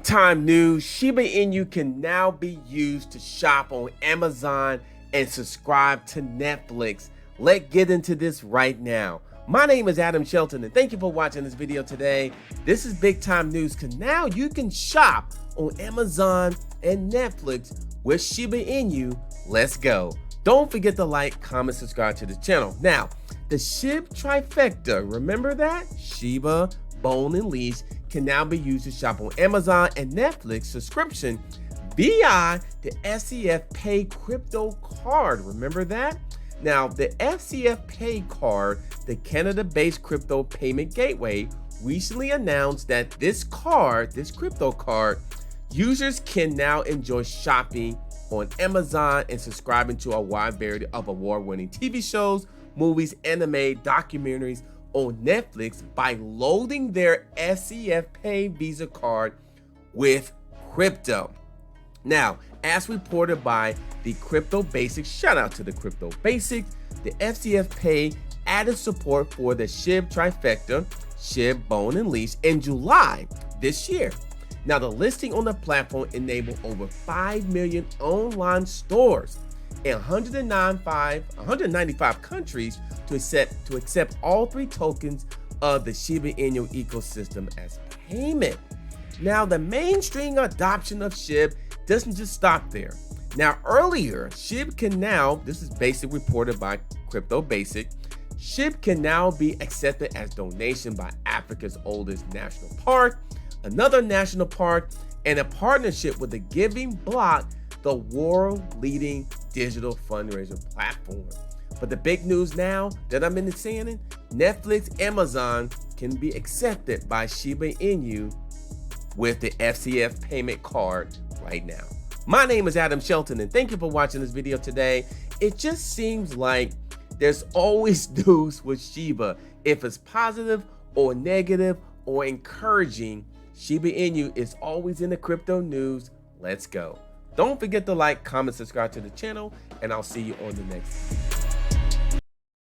Big time news, Shiba Inu can now be used to shop on Amazon and subscribe to Netflix. Let's get into this right now. My name is Adam Shelton and thank you for watching this video today. This is big time news because now you can shop on Amazon and Netflix with Shiba Inu. Let's go. Don't forget to like, comment, subscribe to the channel. Now, the SHIB trifecta, remember that? Shiba, Bone, and Leash can now be used to shop on Amazon and Netflix subscription via the 𝐿CFPay crypto card. Remember that? Now, the 𝐿CFPay card, the Canada-based crypto payment gateway, recently announced that this crypto card, users can now enjoy shopping on Amazon and subscribing to a wide variety of award-winning TV shows, movies, anime, documentaries on Netflix by loading their 𝐿CFPay Visa card with crypto. Now, as reported by the Crypto Basics, shout out to the Crypto Basics, the 𝐿CFPay added support for the SHIB trifecta, SHIB, Bone, and Leash in July this year. Now, the listing on the platform enabled over 5 million online stores in 195 countries to accept all three tokens of the Shiba Inu ecosystem as payment. Now, the mainstream adoption of SHIB doesn't just stop there. Now, earlier, SHIB can now, this is basic reported by Crypto Basic, SHIB can now be accepted as donation by Africa's oldest national park, another national park, and a partnership with the Giving Block, the world-leading digital fundraiser platform. But the big news now that I'm saying, Netflix, Amazon can be accepted by Shiba Inu with the 𝐿CF payment card right now. My name is Adam Shelton and thank you for watching this video today. It just seems like there's always news with Shiba. If it's positive or negative or encouraging, Shiba Inu is always in the crypto news. Let's go. Don't forget to like, comment, subscribe to the channel, and I'll see you on the next video.